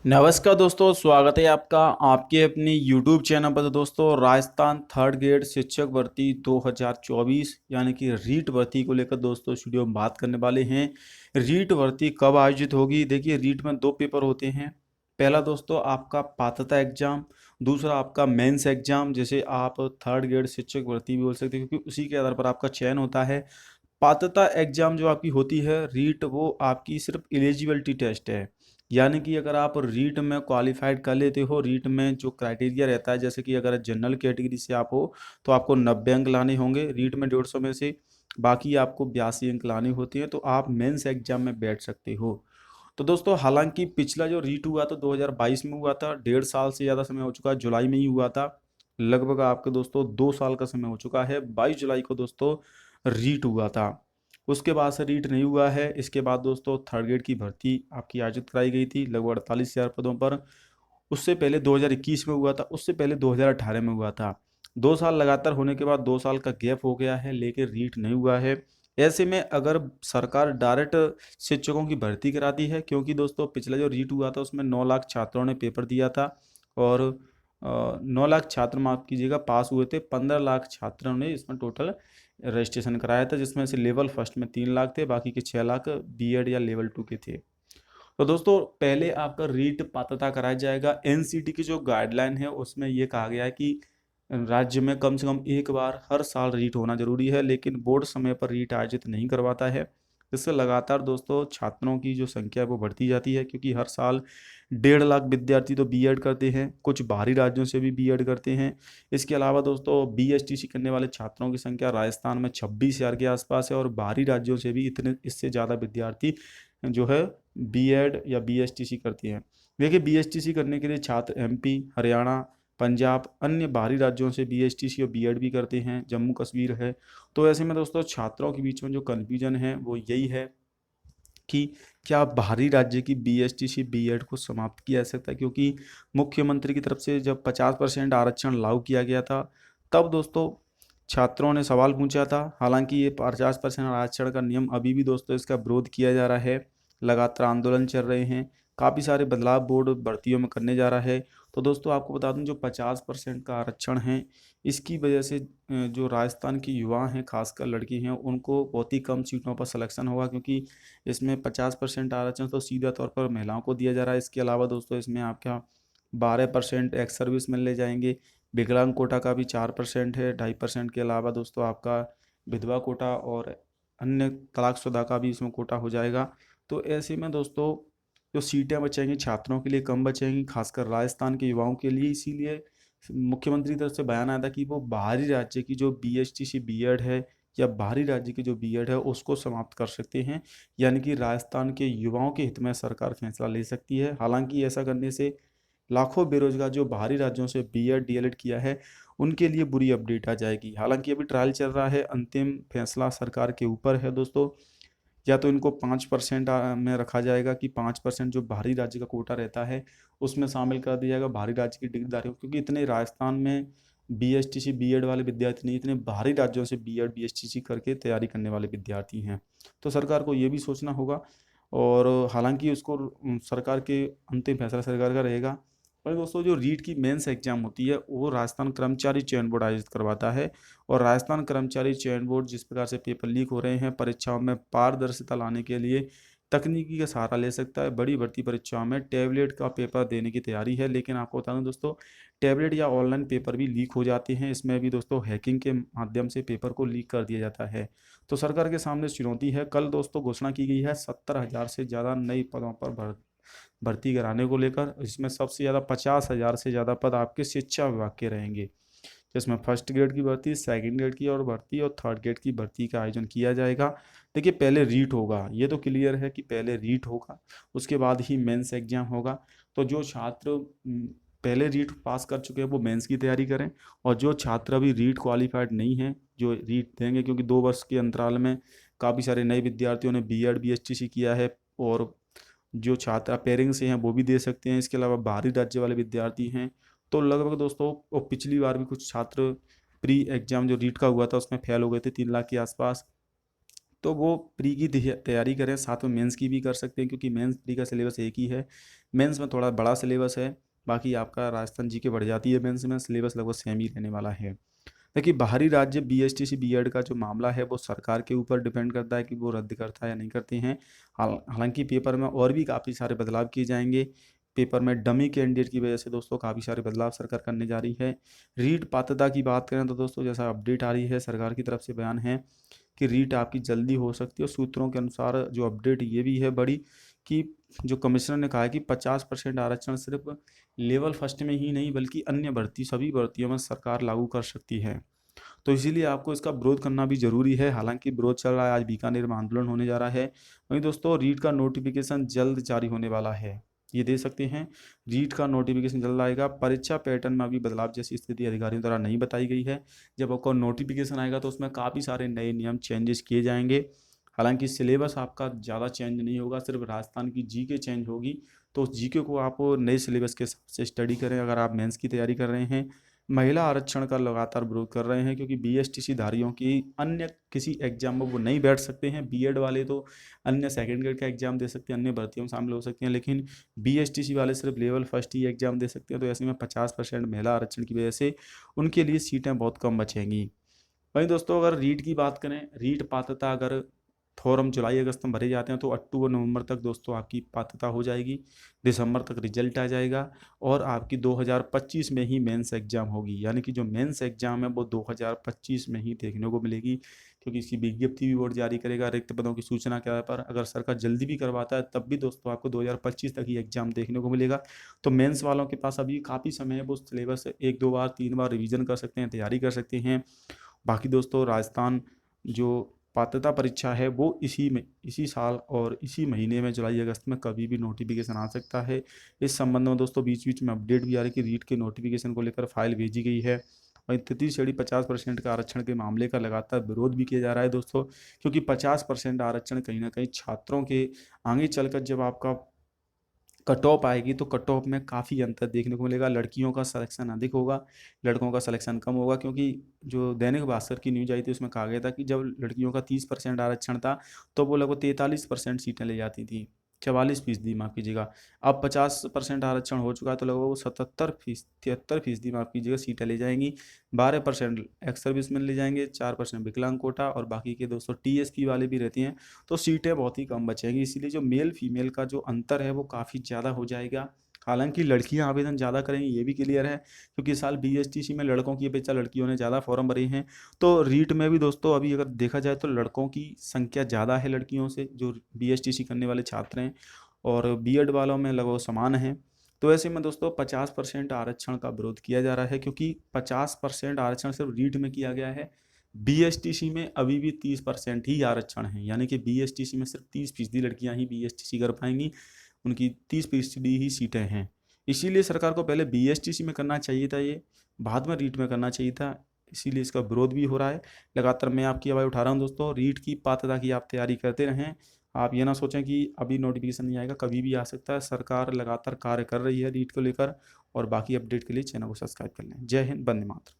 नमस्कार दोस्तों, स्वागत है आपका आपके अपनी YouTube चैनल पर। तो दोस्तों, राजस्थान थर्ड ग्रेड शिक्षक भर्ती 2024 यानी कि रीट भर्ती को लेकर दोस्तों इस वीडियो में बात करने वाले हैं। रीट भर्ती कब आयोजित होगी? देखिए, रीट में दो पेपर होते हैं। पहला दोस्तों आपका पात्रता एग्जाम, दूसरा आपका मेंस एग्जाम, जिसे आप थर्ड ग्रेड शिक्षक भर्ती भी बोल सकते हैं, क्योंकि उसी के आधार पर आपका चयन होता है। पात्रता एग्जाम जो आपकी होती है रीट, वो आपकी सिर्फ एलिजिबिलिटी टेस्ट है। यानी कि अगर आप रीट में क्वालिफाइड कर लेते हो, रीट में जो क्राइटेरिया रहता है, जैसे कि अगर जनरल कैटेगरी से आप हो तो आपको 90 अंक लाने होंगे रीट में 150 में से, बाकी आपको 82 अंक लाने होते हैं, तो आप मेंस एग्जाम में बैठ सकते हो। तो दोस्तों, हालांकि पिछला जो रीट हुआ था 2022 में हुआ था, 1.5 साल से ज़्यादा समय हो चुका है, जुलाई में ही हुआ था। लगभग आपके दोस्तों 2 साल का समय हो चुका है। 22 जुलाई को दोस्तों रीट हुआ था। उसके बाद से रीट नहीं हुआ है। इसके बाद दोस्तों थर्ड ग्रेड की भर्ती आपकी आयोजित कराई गई थी लगभग 48,000 पदों पर। उससे पहले 2021 में हुआ था, उससे पहले 2018 में हुआ था। 2 साल लगातार होने के बाद 2 साल का गैप हो गया है, लेकिन रीट नहीं हुआ है। ऐसे में अगर सरकार डायरेक्ट शिक्षकों की भर्ती कराती है, क्योंकि दोस्तों पिछला जो रीट हुआ था उसमें 9 लाख छात्रों ने पेपर दिया था, और 9 लाख छात्र माफ कीजिएगा पास हुए थे, 15 लाख छात्रों ने इसमें टोटल रजिस्ट्रेशन कराया था, जिसमें से लेवल फर्स्ट में 3 लाख थे, बाकी के 6 लाख बीएड या लेवल 2 के थे। तो दोस्तों, पहले आपका रीट पात्रता कराया जाएगा। एनसीटी की जो गाइडलाइन है उसमें ये कहा गया है कि राज्य में कम से कम एक बार हर साल रीट होना जरूरी है, लेकिन बोर्ड समय पर रीट आयोजित नहीं करवाता है। इससे लगातार दोस्तों छात्रों की जो संख्या है वो बढ़ती जाती है, क्योंकि हर साल 1.5 लाख विद्यार्थी तो बीएड करते हैं, कुछ बाहरी राज्यों से भी बीएड करते हैं। इसके अलावा दोस्तों बीएसटीसी करने वाले छात्रों की संख्या राजस्थान में 26,000 के आसपास है, और बाहरी राज्यों से भी इतने इससे ज़्यादा विद्यार्थी जो है बीएड या बीएसटीसी करती हैं। देखिए, बीएसटीसी करने के लिए छात्र एमपी, हरियाणा, पंजाब, अन्य बाहरी राज्यों से बीएसटीसी और बीएड भी करते हैं, जम्मू कश्मीर है। तो ऐसे में दोस्तों छात्रों के बीच में जो कन्फ्यूजन है वो यही है कि क्या बाहरी राज्य की बीएसटीसी बीएड को समाप्त किया जा सकता है, क्योंकि मुख्यमंत्री की तरफ से जब 50% आरक्षण लागू किया गया था, तब दोस्तों छात्रों ने सवाल पूछा था। हालांकि ये 50% आरक्षण का नियम अभी भी दोस्तों इसका विरोध किया जा रहा है, लगातार आंदोलन चल रहे हैं, काफ़ी सारे बदलाव बोर्ड भर्तियों में करने जा रहा है। तो दोस्तों आपको बता दूं, जो 50% का आरक्षण है, इसकी वजह से जो राजस्थान के युवा हैं, खासकर लड़की हैं, उनको बहुत ही कम सीटों पर सिलेक्शन होगा, क्योंकि इसमें 50% आरक्षण तो सीधा तौर पर महिलाओं को दिया जा रहा है। इसके अलावा दोस्तों इसमें आपका 12% एक्स सर्विस मिलने जाएंगे। विकलांग कोटा का भी 4% है, 2.5% के अलावा दोस्तों आपका विधवा कोटा और अन्य तलाकशुदा का भी इसमें कोटा हो जाएगा। तो ऐसे में दोस्तों जो सीटें बचेंगी छात्रों के लिए कम बचेंगी, खासकर राजस्थान के युवाओं के लिए। इसीलिए मुख्यमंत्री की तरफ से बयान आया था कि वो बाहरी राज्य की जो बीएसटीसी बीएड है, या बाहरी राज्य की जो बीएड है, उसको समाप्त कर सकते हैं। यानी कि राजस्थान के युवाओं के हित में सरकार फैसला ले सकती है। हालांकि ऐसा करने से लाखों बेरोजगार जो बाहरी राज्यों से बीएड डीएलएड किया है, उनके लिए बुरी अपडेट आ जाएगी। हालांकि अभी ट्रायल चल रहा है, अंतिम फैसला सरकार के ऊपर है दोस्तों। या तो इनको 5% में रखा जाएगा कि 5% जो बाहरी राज्य का कोटा रहता है उसमें शामिल कर दिया जाएगा बाहरी राज्य की डिग्रीधारियों, क्योंकि इतने राजस्थान में बीएसटीसी बीएड वाले विद्यार्थी नहीं, इतने बाहरी राज्यों से बीएड बीएसटीसी करके तैयारी करने वाले विद्यार्थी हैं। तो सरकार को ये भी सोचना होगा। और हालांकि उसको सरकार के अंतिम फैसला सरकार का रहेगा। पर दोस्तों, जो रीट की मेंस एग्जाम होती है वो राजस्थान कर्मचारी चयन बोर्ड आयोजित करवाता है। और राजस्थान कर्मचारी चयन बोर्ड जिस प्रकार से पेपर लीक हो रहे हैं, परीक्षाओं में पारदर्शिता लाने के लिए तकनीकी का सहारा ले सकता है। बड़ी भर्ती परीक्षाओं में टैबलेट का पेपर देने की तैयारी है, लेकिन आपको बता दूं दोस्तों, टैबलेट या ऑनलाइन पेपर भी लीक हो जाते हैं। इसमें भी दोस्तों हैकिंग के माध्यम से पेपर को लीक कर दिया जाता है। तो सरकार के सामने चुनौती है। कल दोस्तों घोषणा की गई है 70,000 से ज़्यादा नई पदों पर भर्ती कराने को लेकर। इसमें सबसे ज़्यादा 50,000 से ज़्यादा पद आपके शिक्षा विभाग के रहेंगे, जिसमें फर्स्ट ग्रेड की भर्ती, सेकंड ग्रेड की और भर्ती और थर्ड ग्रेड की भर्ती का आयोजन किया जाएगा। देखिए, पहले रीट होगा, ये तो क्लियर है कि पहले रीट होगा, उसके बाद ही मेंस एग्जाम होगा। तो जो छात्र पहले रीट पास कर चुके हैं वो मेंस की तैयारी करें, और जो छात्र अभी रीट क्वालिफाइड नहीं है, जो रीट देंगे, क्योंकि 2 वर्ष के अंतराल में काफ़ी सारे नए विद्यार्थियों ने बीएड बीएसटीसी किया है, और जो छात्र पेयरिंग से हैं वो भी दे सकते हैं। इसके अलावा बाहरी राज्य वाले विद्यार्थी हैं। तो लगभग दोस्तों, और पिछली बार भी कुछ छात्र प्री एग्जाम जो रीट का हुआ था उसमें फेल हो गए थे 3 लाख के आसपास। तो वो प्री की तैयारी करें, साथ में मेंस की भी कर सकते हैं, क्योंकि मेंस प्री का सिलेबस एक ही है। मेंस में थोड़ा बड़ा सिलेबस है, बाकी आपका राजस्थान जी के बढ़ जाती है मेंस में, सिलेबस लगभग सेम ही रहने वाला है। देखिए बाहरी राज्य बीएसटीसी बीएड का जो मामला है वो सरकार के ऊपर डिपेंड करता है कि वो रद्द करता है या नहीं करती हैं। हालांकि पेपर में और भी काफ़ी सारे बदलाव किए जाएंगे। पेपर में डमी कैंडिडेट की वजह से दोस्तों काफ़ी सारे बदलाव सरकार करने जा रही है। रीट पात्रता की बात करें तो दोस्तों जैसा अपडेट आ रही है सरकार की तरफ से बयान है कि रीट आपकी जल्दी हो सकती है, और सूत्रों के अनुसार जो अपडेट ये भी है बड़ी कि जो कमिश्नर ने कहा है कि 50% आरक्षण सिर्फ लेवल फर्स्ट में ही नहीं बल्कि अन्य भर्ती सभी भर्तियों में सरकार लागू कर सकती है। तो इसीलिए आपको इसका विरोध करना भी जरूरी है। हालांकि विरोध चल रहा है, आज बीकानेर में आंदोलन होने जा रहा है। वहीं दोस्तों रीट का नोटिफिकेशन जल्द जारी होने वाला है, ये दे सकते हैं। रीट का नोटिफिकेशन जल्द आएगा। परीक्षा पैटर्न में अभी बदलाव जैसी स्थिति अधिकारियों द्वारा नहीं बताई गई है। जब आपका नोटिफिकेशन आएगा तो उसमें काफ़ी सारे नए नियम चेंजेस किए जाएंगे। हालांकि सिलेबस आपका ज़्यादा चेंज नहीं होगा, सिर्फ राजस्थान की जीके चेंज होगी। तो उस जीके को आप नए सिलेबस के हिसाब से स्टडी करें अगर आप मेंस की तैयारी कर रहे हैं। महिला आरक्षण का लगातार विरोध कर रहे हैं क्योंकि बीएसटीसी धारियों की अन्य किसी एग्जाम में वो नहीं बैठ सकते हैं। बीएड वाले तो अन्य सेकंड ग्रेड का एग्जाम दे सकते हैं, अन्य भर्तियों में शामिल हो सकते हैं, लेकिन बीएसटीसी वाले सिर्फ लेवल फर्स्ट ही एग्जाम दे सकते हैं। तो ऐसे में 50% महिला आरक्षण की वजह से उनके लिए सीटें बहुत कम बचेंगी। वहीं दोस्तों अगर रीट की बात करें, रीट पात्रता अगर फॉर्म जुलाई अगस्त में भरे जाते हैं तो अक्टूबर नवंबर तक दोस्तों आपकी पात्रता हो जाएगी। दिसंबर तक रिजल्ट आ जाएगा और आपकी 2025 में ही मेंस एग्जाम होगी। यानी कि जो मेंस एग्जाम है वो 2025 में ही देखने को मिलेगी, क्योंकि इसकी विज्ञप्ति भी बोर्ड जारी करेगा रिक्त पदों की सूचना के आधार पर। अगर सरकार जल्दी भी करवाता है तब भी दोस्तों आपको 2025 तक ही एग्जाम देखने को मिलेगा। तो मेंस वालों के पास अभी काफ़ी समय है, वो सिलेबस 1-2 बार 3 बार रिविजन कर सकते हैं, तैयारी कर सकते हैं। बाकी दोस्तों राजस्थान जो पात्रता परीक्षा है वो इसी साल और इसी महीने में जुलाई अगस्त में कभी भी नोटिफिकेशन आ सकता है। इस संबंध में दोस्तों बीच बीच में अपडेट भी आ रही है कि रीट के नोटिफिकेशन को लेकर फाइल भेजी गई है। वहीं तृतीय श्रेणी 50% का आरक्षण के मामले का लगातार विरोध भी किया जा रहा है दोस्तों, क्योंकि 50% आरक्षण कहीं ना कहीं छात्रों के आगे चलकर जब आपका कट ऑफ आएगी तो कट ऑफ में काफ़ी अंतर देखने को मिलेगा। लड़कियों का सिलेक्शन अधिक होगा, लड़कों का सिलेक्शन कम होगा। क्योंकि जो दैनिक भास्कर की न्यूज आई थी उसमें कहा गया था कि जब लड़कियों का 30% आरक्षण था तो वो लगभग 43% सीटें ले जाती थी, 44%, माफ़ कीजिएगा। अब 50% आरक्षण हो चुका है तो लगभग वो 73% माफ़ कीजिएगा सीटें ले जाएंगी। 12% एक्स सर्विस में ले जाएंगे, 4% विकलांग कोटा, और बाकी के दोस्तों टीएसपी वाले भी रहती हैं। तो सीटें बहुत ही कम बचेंगी, इसीलिए जो मेल फीमेल का जो अंतर है वो काफ़ी ज़्यादा हो जाएगा। हालांकि लड़कियां आवेदन ज़्यादा करेंगी ये भी क्लियर है, क्योंकि इस साल बीएसटीसी में लड़कों की अपेक्षा लड़कियों ने ज़्यादा फॉर्म भरे हैं। तो रीट में भी दोस्तों अभी अगर देखा जाए तो लड़कों की संख्या ज़्यादा है लड़कियों से, जो बीएसटीसी करने वाले छात्र हैं, और बीएड वालों में लगभग समान है। तो ऐसे में दोस्तों 50% आरक्षण का विरोध किया जा रहा है, क्योंकि 50% आरक्षण सिर्फ रीट में किया गया है। बीएसटीसी में अभी भी 30% ही आरक्षण है, यानी कि बीएसटीसी में सिर्फ 30% लड़कियां ही बीएसटीसी कर पाएंगी, उनकी 30% ही सीटें हैं। इसीलिए सरकार को पहले बीएसटीसी में करना चाहिए था, ये बाद में रीट में करना चाहिए था। इसीलिए इसका विरोध भी हो रहा है। लगातार मैं आपकी आवाज़ उठा रहा हूँ दोस्तों, रीट की पात्रता की आप तैयारी करते रहें। आप ये ना सोचें कि अभी नोटिफिकेशन नहीं आएगा, कभी भी आ सकता है। सरकार लगातार कार्य कर रही है रीट को लेकर। और बाकी अपडेट के लिए चैनल को सब्सक्राइब कर लें। जय हिंद, वंदे मातरम।